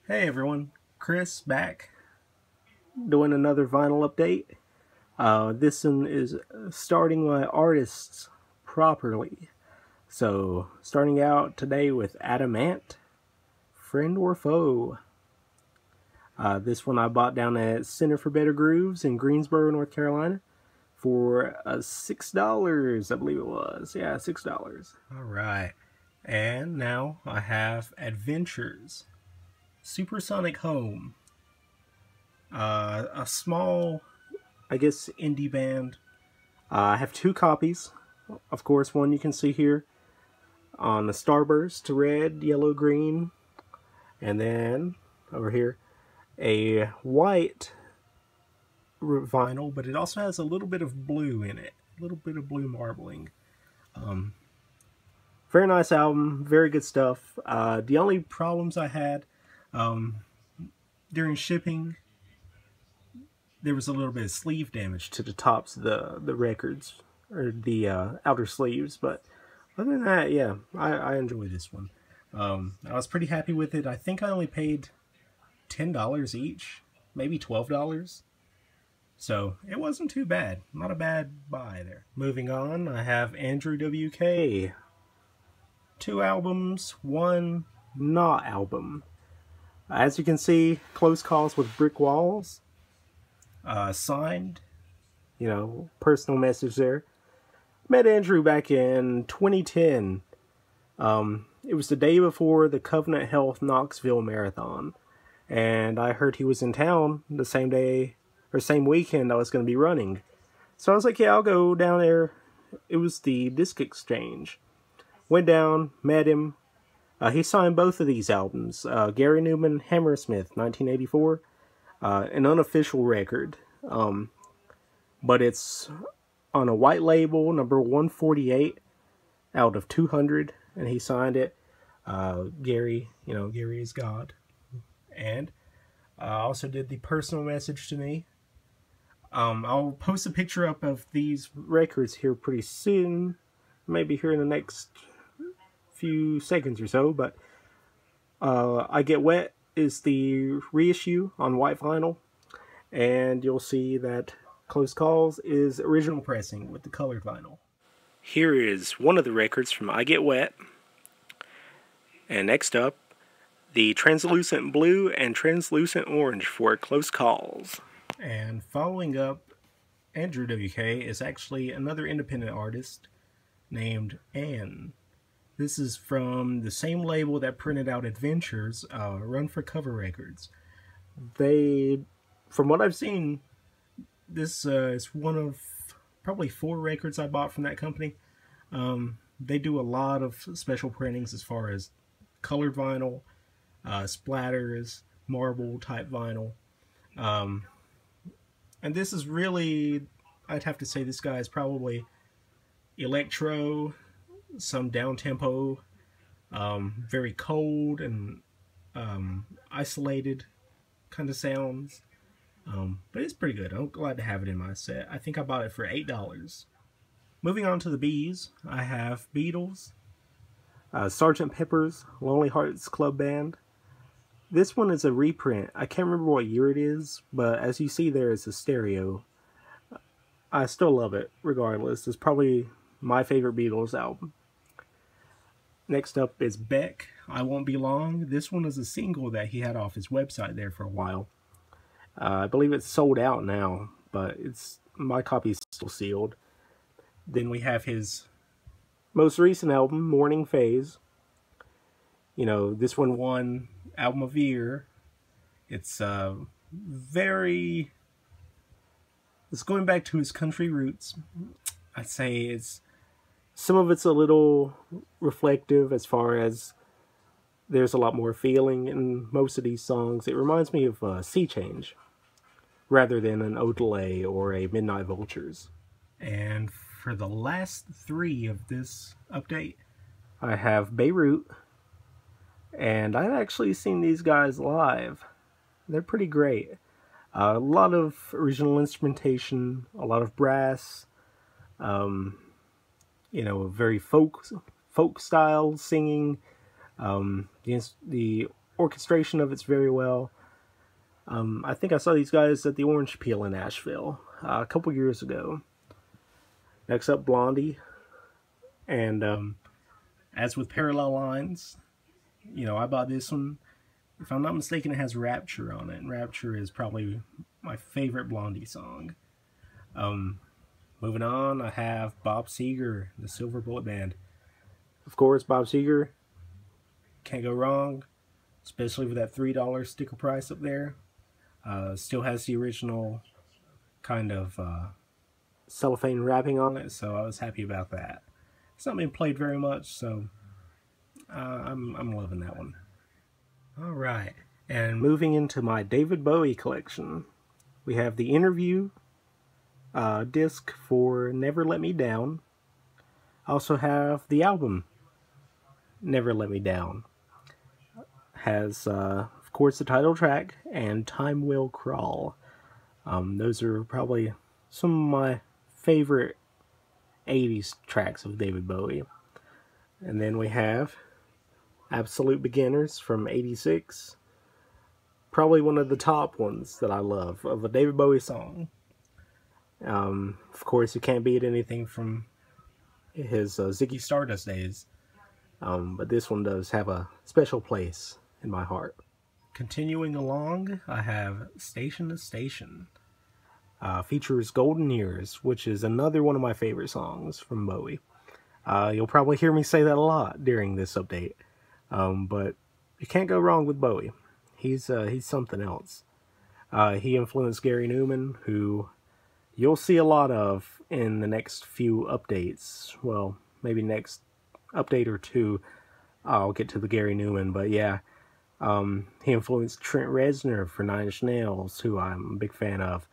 Hey everyone, Chris back doing another vinyl update. This one is starting my artists properly. So, starting out today with Adamant, Friend or Foe. This one I bought down at Center for Better Grooves in Greensboro, North Carolina for $6, I believe it was. Yeah, $6. Alright, and now I have Adventures, Supersonic Home. A small, I guess, indie band. I have two copies. Of course, one you can see here on the Starburst, red, yellow, green. And then, over here, a white vinyl, but it also has a little bit of blue in it. A little bit of blue marbling. Very nice album, very good stuff. The only problems I had during shipping, there was a little bit of sleeve damage to the tops of the records, or the outer sleeves, but other than that, yeah, I enjoy this one. I was pretty happy with it. I think I only paid $10 each, maybe $12. So it wasn't too bad. Not a bad buy there. Moving on, I have Andrew WK. 2 albums, 1 not album. As you can see, Close Calls with Brick Walls. Signed, personal message there. Met Andrew back in 2010. It was the day before the Covenant Health Knoxville Marathon, and I heard he was in town the same day, or same weekend I was going to be running. So I was like, yeah, I'll go down there. It was the Disc Exchange. Went down, met him. He signed both of these albums. Gary Newman, Hammersmith, 1984. An unofficial record, but it's on a white label, number 148 out of 200, and he signed it. Gary, Gary is God. And also did the personal message to me. I'll post a picture up of these records here pretty soon, maybe here in the next few seconds or so, but I Get Wet is the reissue on white vinyl, and you'll see that Close Calls is original pressing with the colored vinyl. Here is one of the records from I Get Wet, and next up, the Translucent Blue and Translucent Orange for Close Calls. And following up, Andrew WK is actually another independent artist named Anne. This is from the same label that printed out Adventures, Run for Cover Records. They, from what I've seen, this is one of probably 4 records I bought from that company. They do a lot of special printings as far as colored vinyl, splatters, marble type vinyl. And this is really, I'd have to say this guy is probably electro, some down-tempo, very cold and isolated kind of sounds. But it's pretty good. I'm glad to have it in my set. I think I bought it for $8. Moving on to the B's, I have Beatles, Sgt. Pepper's Lonely Hearts Club Band. This one is a reprint. I can't remember what year it is, but as you see there, it's a stereo. I still love it, regardless. It's probably my favorite Beatles album. Next up is Beck, I Won't Be Long. This one is a single that he had off his website there for a while. I believe it's sold out now, but my copy is still sealed. Then we have his most recent album, Morning Phase. This one won Album of the Year. It's going back to his country roots. I'd say some of it's a little reflective as far as there's a lot more feeling in most of these songs. It reminds me of Sea Change rather than an Odelay or a Midnight Vultures. And for the last 3 of this update, I have Beirut, and I've actually seen these guys live. They're pretty great. A lot of original instrumentation, a lot of brass, very folk style singing. The orchestration of it's very well. I think I saw these guys at the Orange Peel in Nashville a couple years ago. Next up, Blondie. And as with Parallel Lines, you know, I bought this one. If I'm not mistaken, it has Rapture on it. And Rapture is probably my favorite Blondie song. Moving on, I have Bob Seger, the Silver Bullet Band. Of course, Bob Seger, can't go wrong, especially with that $3 sticker price up there. Still has the original kind of cellophane wrapping on it, so I was happy about that. It's not being played very much, so I'm loving that one. Alright, and moving into my David Bowie collection, we have the interview disc for Never Let Me Down. I also have the album Never Let Me Down. Has, of course, the title track and Time Will Crawl. Those are probably some of my favorite 80s tracks of David Bowie. And then we have Absolute Beginners from '86. Probably one of the top ones that I love of a David Bowie song. Of course, you can't beat anything from his Ziggy Stardust days. But this one does have a special place in my heart. Continuing along, I have Station to Station. Features Golden Years, which is another one of my favorite songs from Bowie. You'll probably hear me say that a lot during this update. But you can't go wrong with Bowie. He's something else. He influenced Gary Newman, who you'll see a lot of in the next few updates. Well, maybe next update or two, I'll get to the Gary Newman, but yeah. He influenced Trent Reznor for Nine Inch Nails, who I'm a big fan of.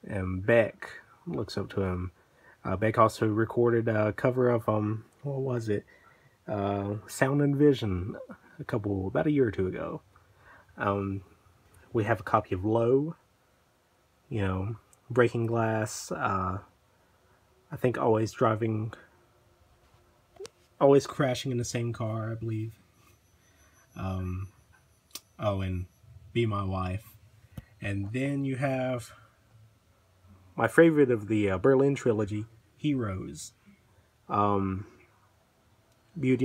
And Beck looks up to him. Beck also recorded a cover of, what was it? Sound and Vision about a year or two ago. We have a copy of Low, you know, Breaking Glass, I think Always Crashing in the Same Car, I believe. Oh, and Be My Wife. And then you have my favorite of the Berlin trilogy, Heroes. Beauty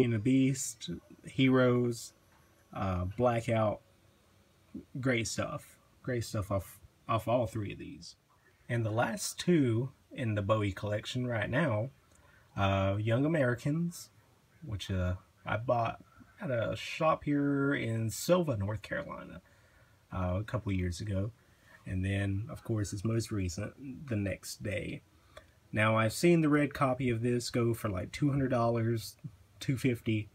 and the Beast, Heroes, Blackout. Great stuff. Great stuff off all three of these. And the last two in the Bowie collection right now, Young Americans, which I bought at a shop here in Sylva, North Carolina, a couple years ago. And then, of course, its most recent, The Next Day. Now, I've seen the red copy of this go for like $200, $250.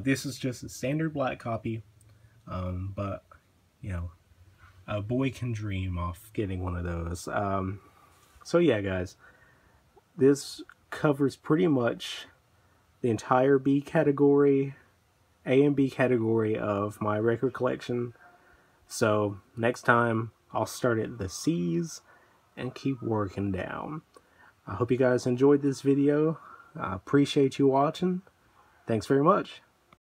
This is just a standard black copy, but, you know, a boy can dream off getting one of those. So yeah, guys, this covers pretty much the entire B category, A and B category of my record collection. So next time I'll start at the C's and keep working down. I hope you guys enjoyed this video. I appreciate you watching. Thanks very much.